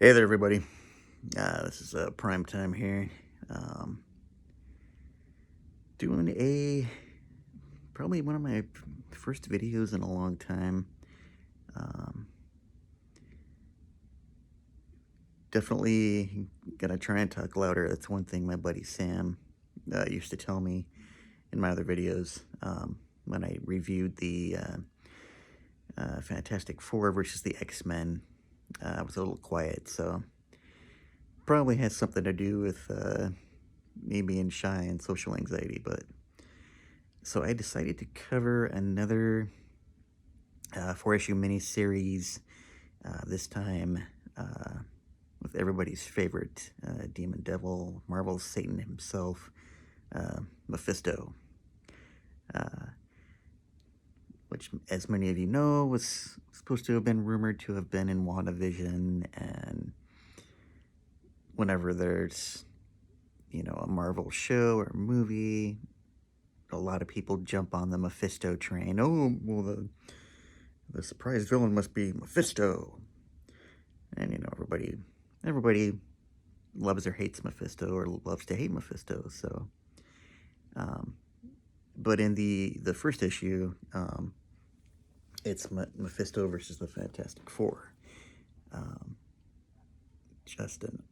Hey there, everybody. This is prime time here. Doing probably one of my first videos in a long time. Um, Definitely gonna try and talk louder. That's one thing my buddy Sam used to tell me in my other videos when I reviewed the Fantastic Four versus the X-Men. I was a little quiet, so probably has something to do with me being shy and social anxiety, but so I decided to cover another 4-issue miniseries, this time with everybody's favorite demon devil, Marvel's Satan himself, Mephisto, uh, which, as many of you know, was supposed to have been rumored to have been in WandaVision, and whenever there's, a Marvel show or movie, a lot of people jump on the Mephisto train. Oh, well, the surprise villain must be Mephisto. And, everybody loves or hates Mephisto, or loves to hate Mephisto, so. But in the first issue, it's Mephisto versus the Fantastic Four. Just an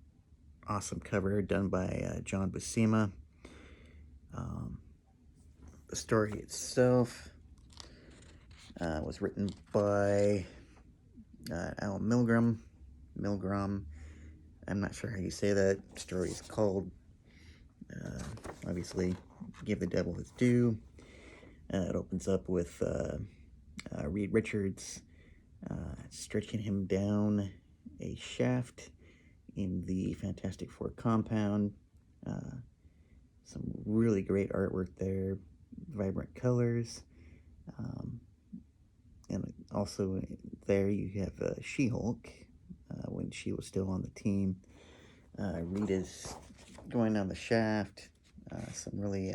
awesome cover done by John Buscema. The story itself was written by Alan Milgram. I'm not sure how you say that. The story is called, obviously, Give the Devil His Due. It opens up with Reed Richards stretching him down a shaft in the Fantastic Four compound. Some really great artwork there, vibrant colors. And also there you have She-Hulk, when she was still on the team. Reed is going down the shaft. Some really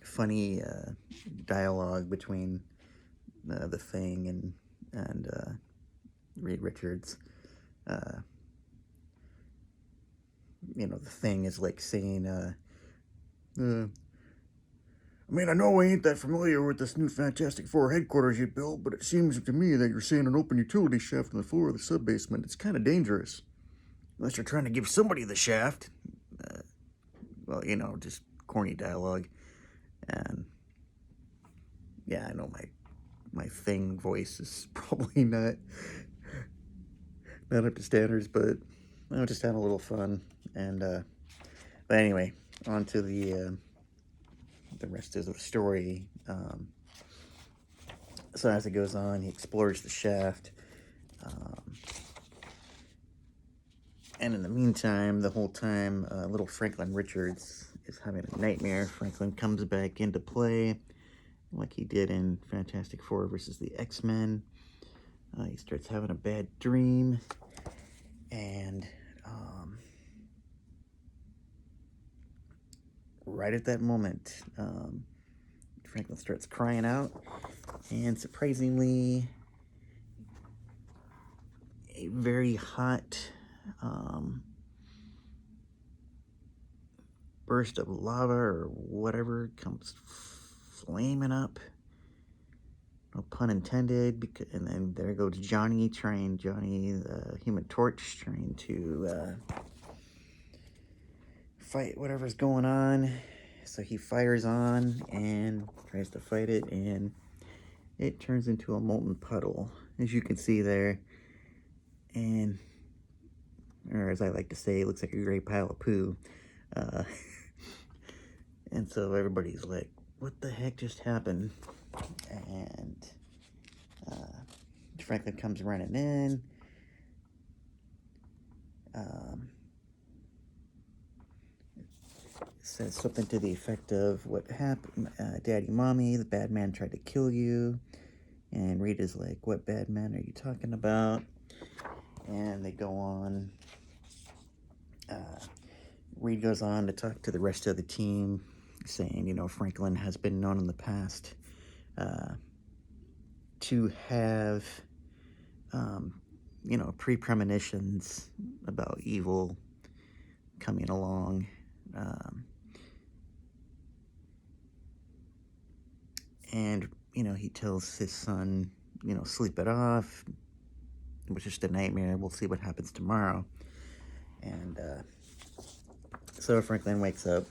funny dialogue between the Thing and Reed Richards. The Thing is like saying, I know I ain't that familiar with this new Fantastic Four headquarters you built, but it seems to me that you're saying an open utility shaft in the floor of the sub-basement. It's kind of dangerous. Unless you're trying to give somebody the shaft. Well, just corny dialogue. And yeah, I know my Thing voice is probably not up to standards, but I just had a little fun. And but anyway, on to the rest of the story. So as it goes on, he explores the shaft. And in the meantime, the whole time, little Franklin Richards is having a nightmare. Franklin comes back into play, like he did in Fantastic Four versus the X-Men. He starts having a bad dream, and right at that moment, Franklin starts crying out, and surprisingly, a very hot burst of lava or whatever comes flaming up. No pun intended. And then there goes Johnny, the Human Torch, trying to fight whatever's going on. So he fires on and tries to fight it, and it turns into a molten puddle, as you can see there. And, or as I like to say, it looks like a great pile of poo. And so everybody's like, what the heck just happened? And Franklin comes running in. Says something to the effect of, what happened, Daddy, Mommy, the bad man tried to kill you. And Rita's like, what bad man are you talking about? And they go on. Reed goes on to talk to the rest of the team, saying, Franklin has been known in the past to have, pre-premonitions about evil coming along. Um, and, he tells his son, sleep it off. It was just a nightmare. We'll see what happens tomorrow. And so Franklin wakes up.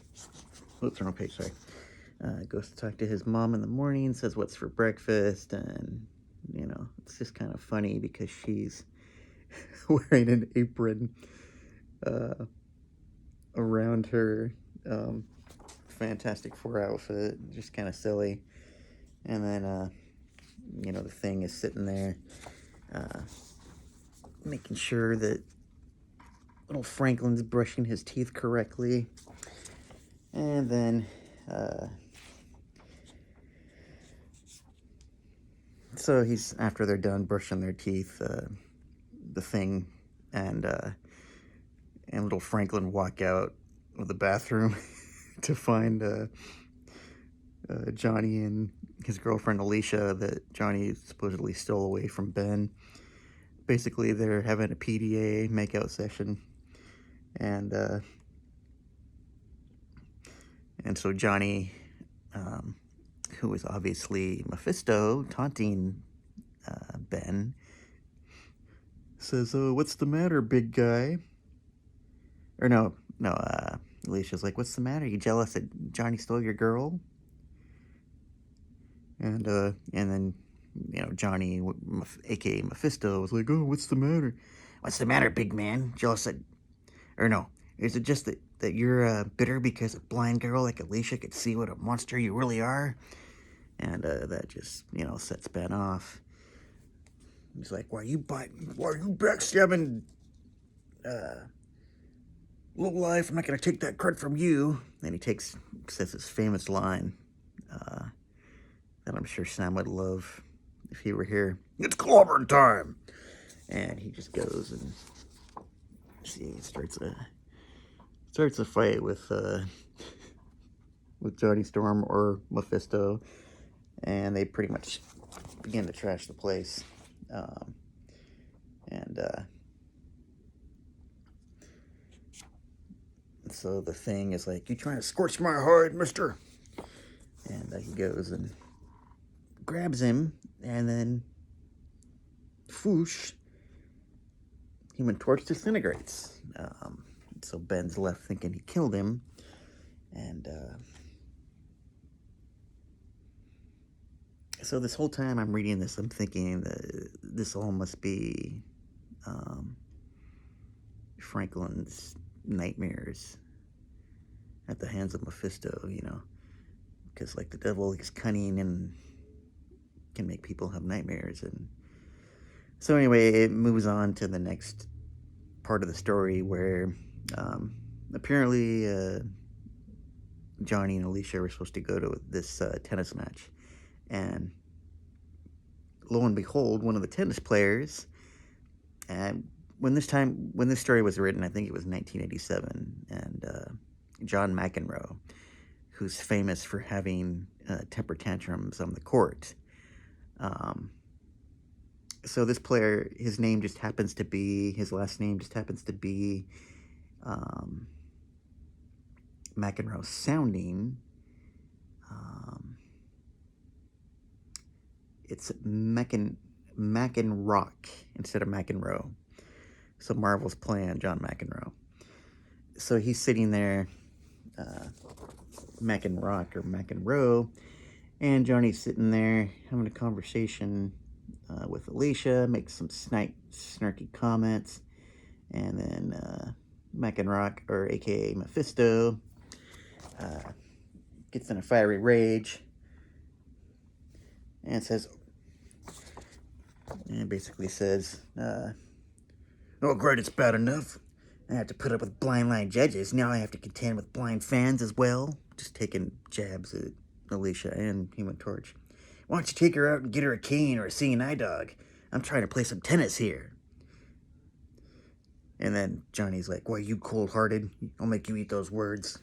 Oops, wrong page, sorry. Goes to talk to his mom in the morning, says what's for breakfast, and, it's just kind of funny because she's wearing an apron around her Fantastic Four outfit, just kind of silly. And then, the thing is sitting there making sure that little Franklin's brushing his teeth correctly. And then, so after they're done brushing their teeth, the thing and little Franklin walk out of the bathroom to find Johnny and his girlfriend Alicia that Johnny supposedly stole away from Ben. Basically, they're having a PDA makeout session, and so Johnny, who is obviously Mephisto, taunting Ben, says, "Oh, what's the matter, big guy?" Or no, Alicia's like, "What's the matter? You jealous that Johnny stole your girl?" And then, Johnny, aka Mephisto, was like, "Oh, what's the matter? What's the matter, big man? Jealous that, or no, is it just that you're bitter because a blind girl like Alicia could see what a monster you really are?" And that just, sets Ben off. He's like, why are you backstabbing little life? I'm not going to take that credit from you. And he says his famous line that I'm sure Sam would love if he were here. It's clobbering time. And he just goes and starts a fight with Johnny Storm or Mephisto, and they pretty much begin to trash the place. So the thing is like, "You trying to scorch my hide, mister?" And he goes and grabs him, and then foosh, Human Torch disintegrates. So Ben's left thinking he killed him, and so this whole time I'm reading this, I'm thinking that this all must be Franklin's nightmares at the hands of Mephisto, because like the devil is cunning and can make people have nightmares. And so anyway, it moves on to the next part of the story where apparently Johnny and Alicia were supposed to go to this tennis match, and lo and behold, one of the tennis players, and when this story was written, I think it was 1987, and John McEnroe, who's famous for having temper tantrums on the court. So this player, his last name just happens to be McEnroe sounding. It's McEnrock instead of McEnroe. So Marvel's playing John McEnroe. So he's sitting there, McEnrock or McEnroe, and Johnny's sitting there having a conversation with Alicia, makes some snarky comments, and then McEnrock, or aka Mephisto, gets in a fiery rage and basically says, "Oh, great, it's bad enough. I have to put up with blind line judges. Now I have to contend with blind fans as well." Just taking jabs at Alicia and Human Torch. "Why don't you take her out and get her a cane or a seeing eye dog? I'm trying to play some tennis here." And then Johnny's like, "Why, you cold-hearted? I'll make you eat those words."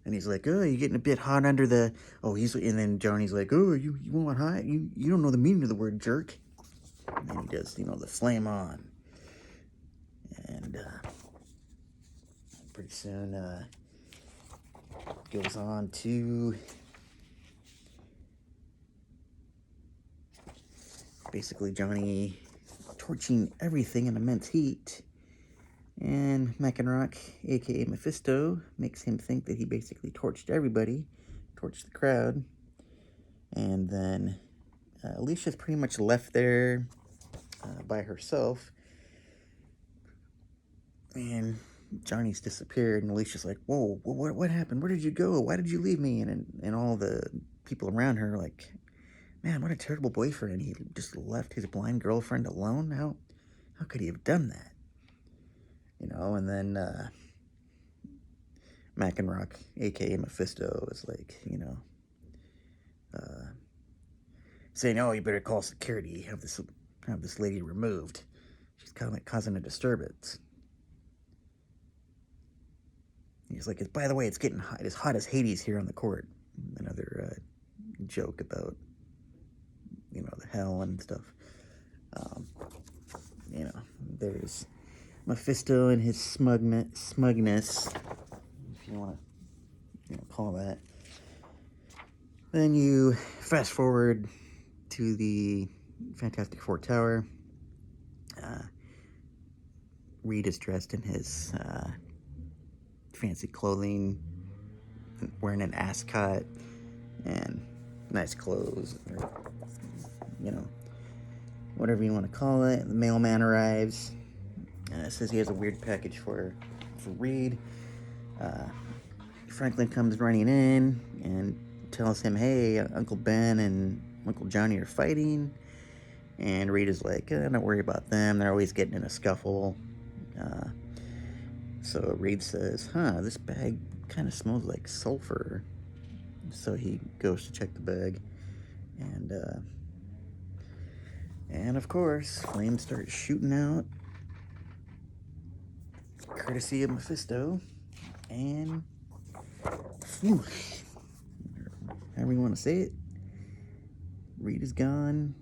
And he's like, oh, you're getting a bit hot under the... Oh, and then Johnny's like, oh, you want hot? You don't know the meaning of the word jerk. And then he does, the flame on. And pretty soon goes on to basically Johnny torching everything in immense heat. And McEnrock, aka Mephisto, makes him think that he basically torched everybody, torched the crowd. And then Alicia's pretty much left there by herself. And Johnny's disappeared, and Alicia's like, whoa, what happened? Where did you go? Why did you leave me? And all the people around her are like, man, what a terrible boyfriend. He just left his blind girlfriend alone? How could he have done that? And then McEnrock, aka Mephisto, is like, saying, oh, you better call security, have this lady removed. She's kind of causing a disturbance. He's like, by the way, it's getting hot, as hot as Hades here on the court. Another joke about, the hell and stuff. There's Mephisto and his smugness, if you want to call that. Then you fast forward to the Fantastic Four Tower. Reed is dressed in his fancy clothing, wearing an ascot and nice clothes, or, whatever you want to call it. The mailman arrives. Says he has a weird package for Reed. Franklin comes running in and tells him, hey, Uncle Ben and Uncle Johnny are fighting. And Reed is like, don't worry about them. They're always getting in a scuffle. So Reed says, this bag kind of smells like sulfur. So he goes to check the bag. And of course, flames start shooting out, courtesy of Mephisto. And whoosh, however you want to say it, Reed is gone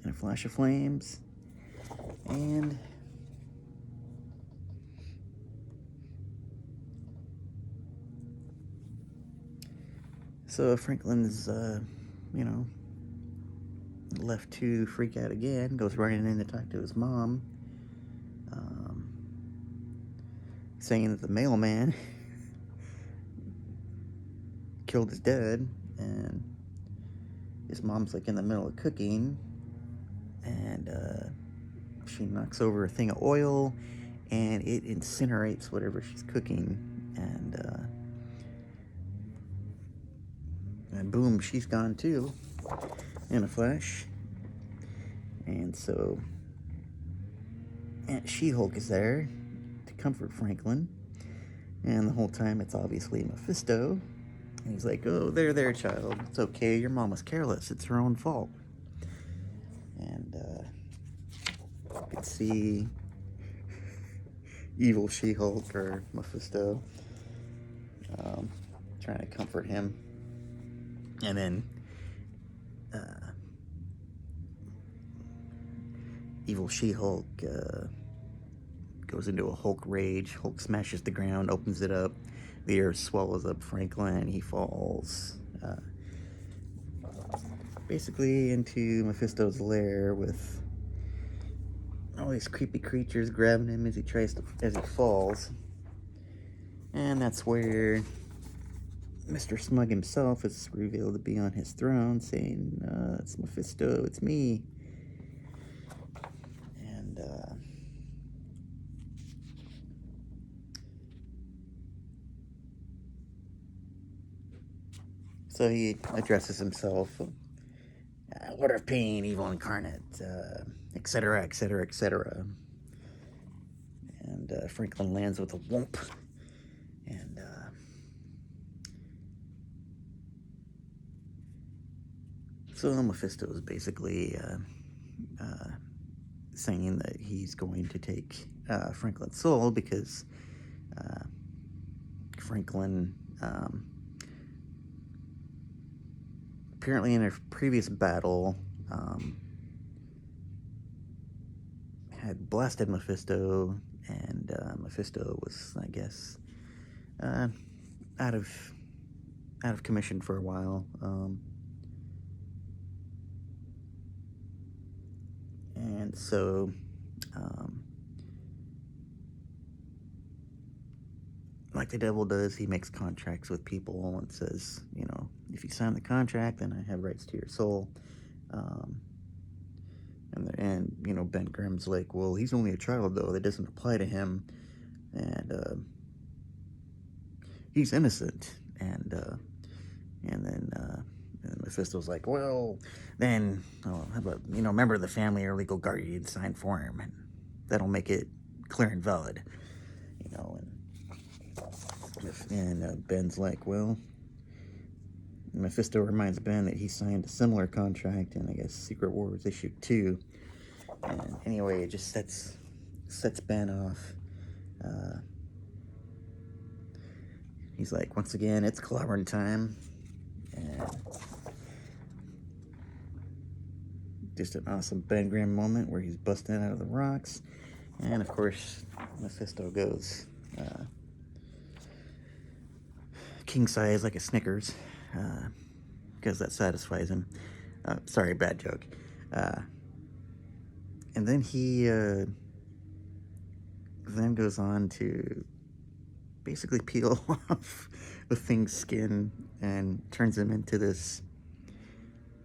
in a flash of flames. And so Franklin's, left to freak out again, goes running in to talk to his mom, saying that the mailman killed his dad, and his mom's like in the middle of cooking, and she knocks over a thing of oil, and it incinerates whatever she's cooking, and boom, she's gone too, in a flash. And so Aunt She-Hulk is there to comfort Franklin, and the whole time it's obviously Mephisto, and he's like, oh, there, child, it's okay, your mom was careless, it's her own fault. And you can see evil She-Hulk, or Mephisto, trying to comfort him. And then evil She-Hulk goes into a Hulk rage. Hulk smashes the ground, opens it up. The earth swallows up Franklin. He falls basically into Mephisto's lair with all these creepy creatures grabbing him as he falls. And that's where Mr. Smug himself is revealed to be on his throne, saying, it's Mephisto, it's me. And so he addresses himself, Lord of Pain, evil incarnate, etc., etc., etc. And Franklin lands with a whoomp. And so Mephisto is basically saying that he's going to take Franklin's soul because Franklin Um, apparently, in a previous battle, had blasted Mephisto, and Mephisto was, I guess, uh, out of commission for a while. And so, um, like the devil does, he makes contracts with people and says, if you sign the contract, then I have rights to your soul. Um, and Ben Grimm's like, well, he's only a child, though. That doesn't apply to him. And he's innocent. And then Mephisto's like, well, then, how about, member of the family or legal guardian sign for him, and that'll make it clear and valid, and Ben's like, well, Mephisto reminds Ben that he signed a similar contract, and I guess Secret War was issued too. And anyway, it just sets Ben off. He's like, once again, it's clobbering time. And just an awesome Ben Grimm moment where he's busting out of the rocks. And of course, Mephisto goes king size like a Snickers, because that satisfies him. Sorry, bad joke. And then he then goes on to basically peel off the thing's skin and turns him into this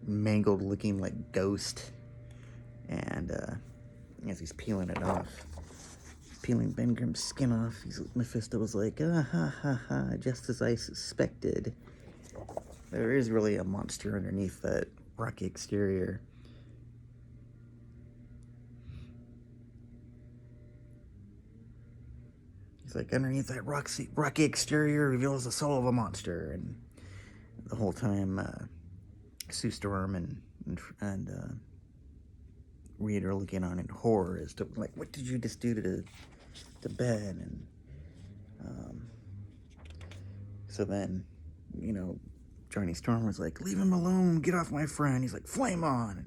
mangled looking like ghost. And as he's peeling it off, peeling Ben Grimm's skin off, Mephisto was like, ah, ha, ha, ha, just as I suspected. There is really a monster underneath that rocky exterior. He's like, underneath that rocky exterior reveals the soul of a monster. And the whole time, Sue Storm and Reed are looking on in horror as to, like, what did you just do to Ben? And so then, Johnny Storm was like, leave him alone, get off my friend. He's like, flame on.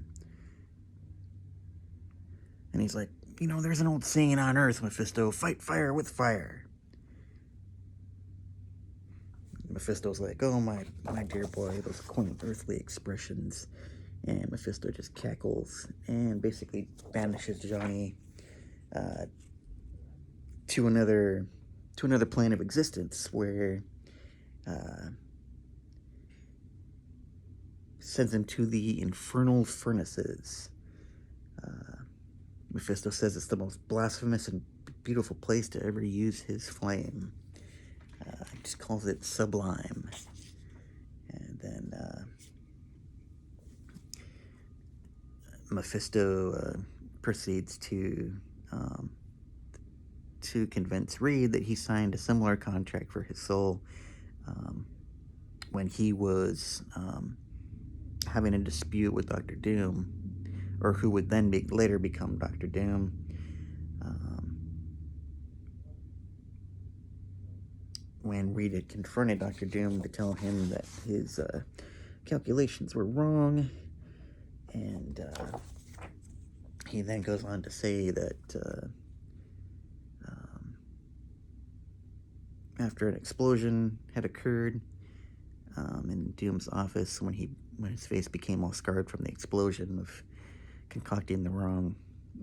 And he's like, there's an old saying on Earth, Mephisto, fight fire with fire. Mephisto's like, oh, my dear boy, those quaint earthly expressions. And Mephisto just cackles and basically banishes Johnny to another plane of existence where sends him to the infernal furnaces. Mephisto says it's the most blasphemous and beautiful place to ever use his flame. He just calls it sublime. And then Mephisto proceeds to convince Reed that he signed a similar contract for his soul when he was having a dispute with Dr. Doom, or who would then later become Dr. Doom. When Reed had confronted Dr. Doom to tell him that his calculations were wrong, and he then goes on to say that after an explosion had occurred in Doom's office, when his face became all scarred from the explosion of concocting the wrong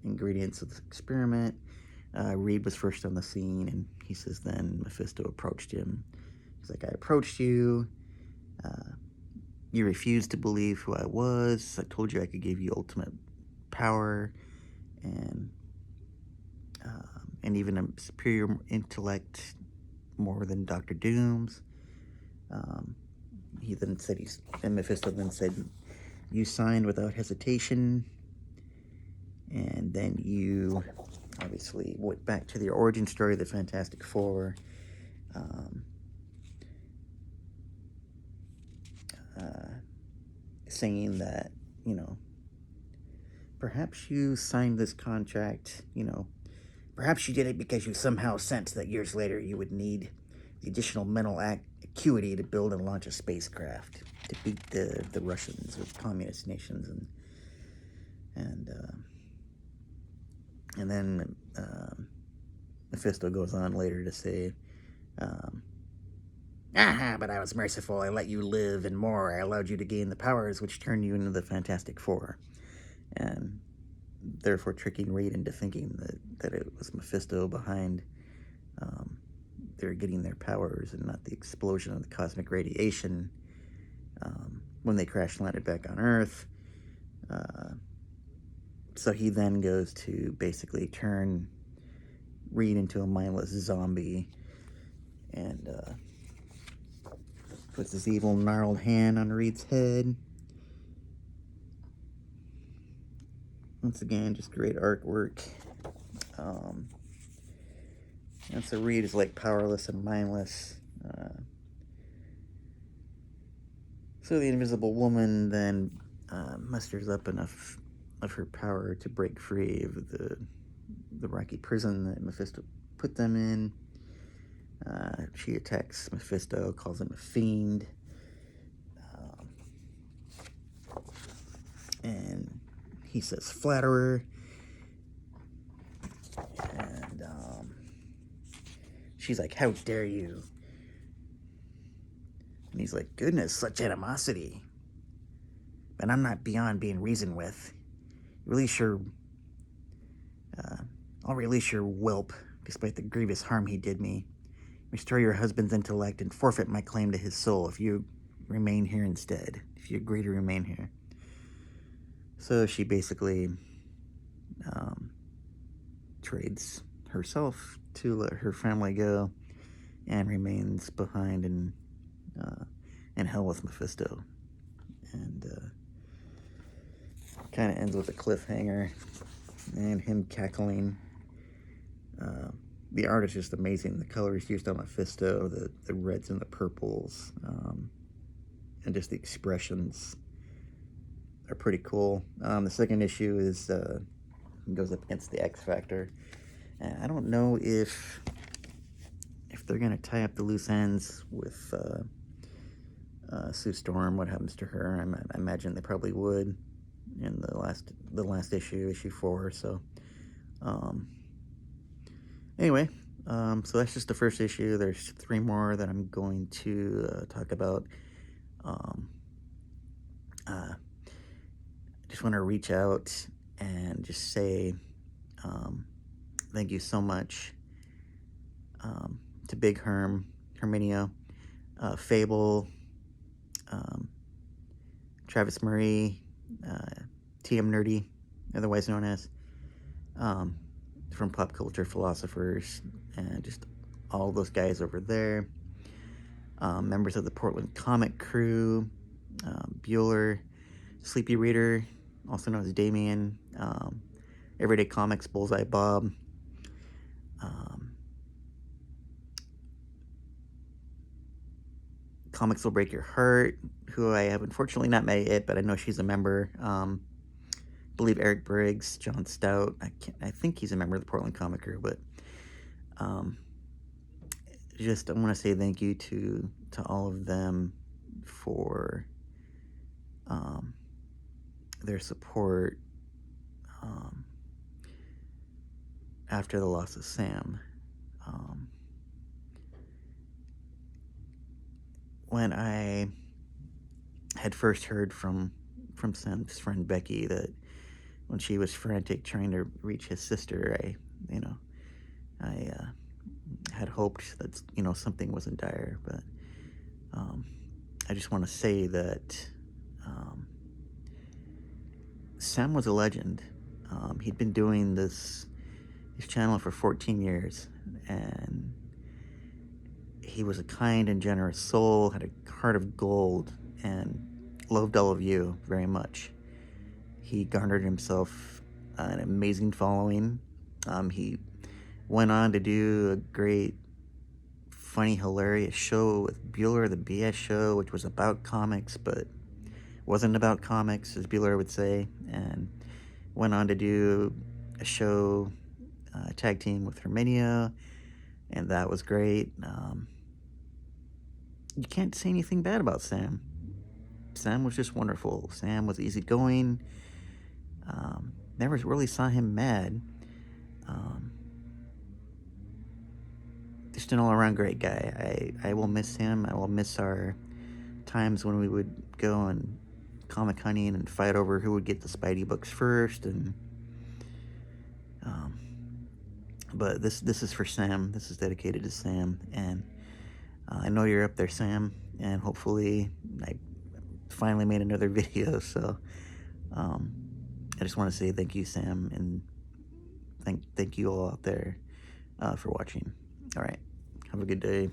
ingredients of the experiment, Reed was first on the scene, and he says then Mephisto approached him. He's like, I approached you. You refused to believe who I was. I told you I could give you ultimate power and even a superior intellect, more than Dr. Doom's. He then said, and Mephisto then said, you signed without hesitation, and then you obviously went back to the origin story of the Fantastic Four, saying that, perhaps you signed this contract, perhaps you did it because you somehow sensed that years later you would need the additional mental acuity to build and launch a spacecraft to beat the Russians or the communist nations, and then Mephisto goes on later to say, "Aha! But I was merciful. I let you live, and more. I allowed you to gain the powers which turned you into the Fantastic Four," and therefore tricking Reed into thinking that it was Mephisto behind they're getting their powers and not the explosion of the cosmic radiation when they crash landed back on Earth. So he then goes to basically turn Reed into a mindless zombie and puts his evil gnarled hand on Reed's head. Once again, just great artwork. And so Reed is like powerless and mindless. So the Invisible Woman then musters up enough of her power to break free of the rocky prison that Mephisto put them in. She attacks Mephisto, calls him a fiend. And he says flatterer. And she's like, "How dare you?" And he's like, "Goodness, such animosity. But I'm not beyond being reasoned with. I'll release your whelp, despite the grievous harm he did me. Restore your husband's intellect and forfeit my claim to his soul if you remain here instead. If you agree to remain here." So she basically trades herself to let her family go and remains behind in hell with Mephisto. And kind of ends with a cliffhanger and him cackling. The art is just amazing. The colors used on Mephisto, the reds and the purples, and just the expressions are pretty cool. The second issue is goes up against the X Factor. And I don't know if they're gonna tie up the loose ends with Sue Storm. What happens to her? I imagine they probably would in the last issue, issue 4. So anyway, so that's just the first issue. There's 3 more that I'm going to talk about. Just want to reach out and just say thank you so much to Big Herminio, Fable, Travis Murray, TM Nerdy, otherwise known as, from Pop Culture Philosophers, and just all those guys over there. Members of the Portland Comic Crew, Bueller, Sleepy Reader, also known as Damien, Everyday Comics, Bullseye Bob, Comics Will Break Your Heart, who I have unfortunately not met yet, but I know she's a member. I believe Eric Briggs, John Stout. I think he's a member of the Portland Comic Crew, but just I want to say thank you to all of them for their support after the loss of Sam. When I had first heard from Sam's friend Becky that when she was frantic trying to reach his sister, I had hoped that something wasn't dire, but I just want to say that Sam was a legend. He'd been doing his channel for 14 years, and he was a kind and generous soul, had a heart of gold, and loved all of you very much. He garnered himself an amazing following. He went on to do a great, funny, hilarious show with Bueller, the BS Show, which was about comics, but wasn't about comics, as Bueller would say, and went on to do a show, tag team with Herminia, and that was great. you can't say anything bad about Sam. Sam was just wonderful. Sam was easygoing. Never really saw him mad. Um, just an all-around great guy. I will miss him. I will miss our times when we would go and comic hunting and fight over who would get the Spidey books first. And um, but this is for Sam. This is dedicated to Sam, and I know you're up there, Sam. And hopefully, I finally made another video. So um, I just want to say thank you, Sam, and thank you all out there for watching. All right, have a good day.